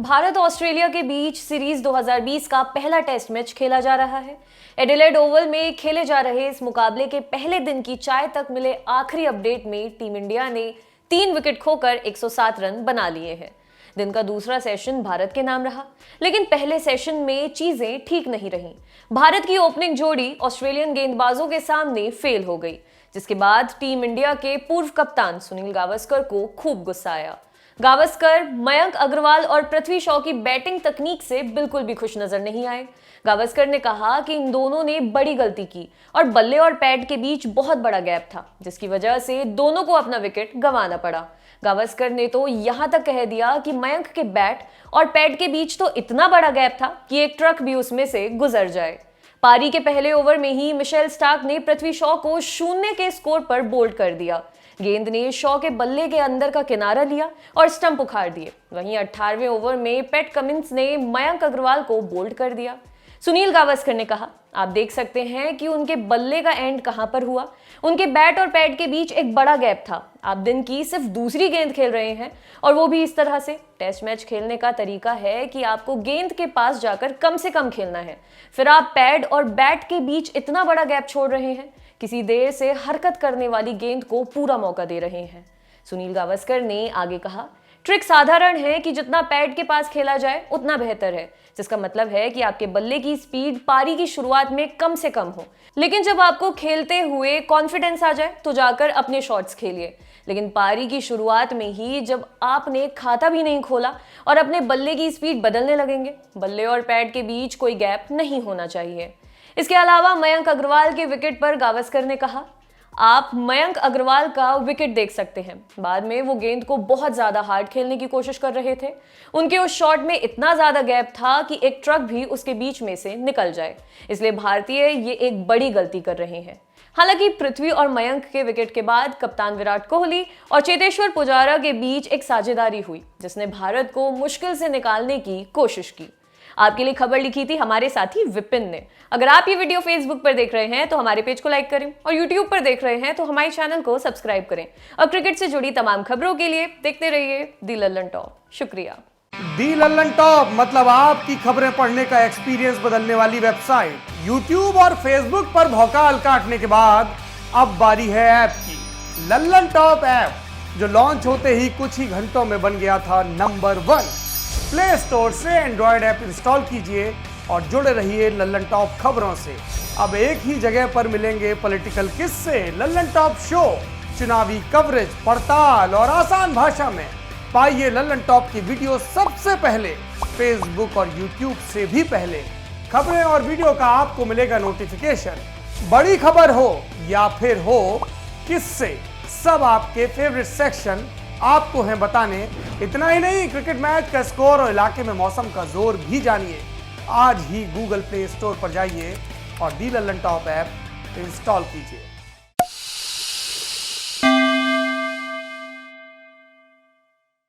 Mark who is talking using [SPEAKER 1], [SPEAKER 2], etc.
[SPEAKER 1] Bharat Australia के बीच series 2020 का पहला टेस्ट मैच खेला जा रहा है। एडिलेड ओवल में खेले जा रहे इस मुकाबले के पहले दिन की चाय तक मिले आखिरी अपडेट में टीम इंडिया ने 3 विकेट खोकर 107 रन बना लिए हैं। दिन का दूसरा सेशन भारत के नाम रहा, लेकिन पहले सेशन में चीजें ठीक नहीं रहीं। भारत की ओपनिंग जोड़ी ऑस्ट्रेलियन गेंदबाजों के सामने फेल हो गई, जिसके बाद टीम इंडिया के पूर्व कप्तान सुनील गावस्कर को खूब गुस्सा आया। गावस्कर मयंक अग्रवाल और पृथ्वी शॉ की बैटिंग तकनीक से बिल्कुल भी खुश नजर नहीं आए। गावस्कर ने कहा कि इन दोनों ने बड़ी गलती की और बल्ले और पैड के बीच बहुत बड़ा गैप था, जिसकी वजह से दोनों को अपना विकेट गंवाना पड़ा। गावस्कर ने तो यहां तक कह दिया कि मयंक के बैट और पैड के बीच तो इतना बड़ा गैप था कि एक ट्रक भी उसमें से गुजर जाए। पारी के पहले ओवर में ही मिशेल स्टार्क ने पृथ्वी शॉ को 0 के स्कोर पर बोल्ड कर दिया। गेंद ने शॉ के बल्ले के अंदर का किनारा लिया और स्टंप उखाड़ दिए। वहीं 18वें ओवर में पैट कमिंस ने मयंक अग्रवाल को बोल्ड कर दिया। सुनील गावस्कर ने कहा, आप देख सकते हैं कि उनके बल्ले का एंड कहां पर हुआ। उनके बैट और पैड के बीच एक बड़ा गैप था। आप दिन की सिर्फ दूसरी गेंद खेल रहे हैं और वो भी इस तरह से। टेस्ट मैच खेलने का तरीका है कि आपको गेंद के पास जाकर कम से कम खेलना है, फिर आप पैड और बैट के बीच इतना बड़ा गैप छोड़ रहे हैं। किसी देर से हरकत करने वाली गेंद को पूरा मौका दे रहे हैं। सुनील गावस्कर ने आगे कहा, ट्रिक साधारण है कि जितना पैड के पास खेला जाए उतना बेहतर है, जिसका मतलब है कि आपके बल्ले की स्पीड पारी की शुरुआत में कम से कम हो, लेकिन जब आपको खेलते हुए कॉन्फिडेंस आ जाए तो जाकर अपने शॉट्स खेलिए। लेकिन पारी की शुरुआत में ही जब आपने खाता भी नहीं खोला और अपने बल्ले की स्पीड बदलने लगेंगे, बल्ले और पैड के बीच कोई गैप नहीं होना चाहिए। इसके अलावा मयंक अग्रवाल के विकेट पर गावस्कर ने कहा, आप मयंक अग्रवाल का विकेट देख सकते हैं। बाद में वो गेंद को बहुत ज्यादा हार्ड खेलने की कोशिश कर रहे थे। उनके उस शॉट में इतना ज्यादा गैप था कि एक ट्रक भी उसके बीच में से निकल जाए, इसलिए भारतीय ये एक बड़ी गलती कर रहे हैं। हालांकि पृथ्वी और मयंक के विकेट के बाद कप्तान विराट कोहली और चेतेश्वर पुजारा के बीच एक साझेदारी हुई, जिसने भारत को मुश्किल से निकालने की कोशिश की। आपके लिए खबर लिखी थी हमारे साथी विपिन ने। अगर आप ये वीडियो फेसबुक पर देख रहे हैं तो हमारे पेज को लाइक करें और यूट्यूब पर देख रहे हैं तो हमारे चैनल को सब्सक्राइब करें। और क्रिकेट से जुड़ी तमाम खबरों के लिए देखते रहिए दी लल्लन टॉप। शुक्रिया।
[SPEAKER 2] दी लल्लन टॉप मतलब आपकी खबरें पढ़ने का एक्सपीरियंस बदलने वाली वेबसाइट। यूट्यूब और फेसबुक पर भौकाल काटने के बाद अब बारी है ऐप की। लल्लन टॉप ऐप, जो लॉन्च होते ही कुछ ही घंटों में बन गया था नंबर 1। प्ले स्टोर से एंड्रॉयड ऐप इंस्टॉल कीजिए और जुड़े रहिए लल्लन टॉप खबरों से। अब एक ही जगह पर मिलेंगे पॉलिटिकल किस्से, लल्लन टॉप शो, चुनावी कवरेज, पड़ताल और आसान भाषा में। पाइए लल्लन टॉप की वीडियो सबसे पहले, फेसबुक और यूट्यूब से भी पहले। खबरें और वीडियो का आपको मिलेगा नोटिफिकेशन। बड़ी खबर हो या फिर हो किस्से, सब आपके फेवरेट सेक्शन आपको हैं बताने। इतना ही नहीं, क्रिकेट मैच का स्कोर और इलाके में मौसम का जोर भी जानिए। आज ही गूगल प्ले स्टोर पर जाइए और दी लल्लन टॉप ऐप इंस्टॉल कीजिए।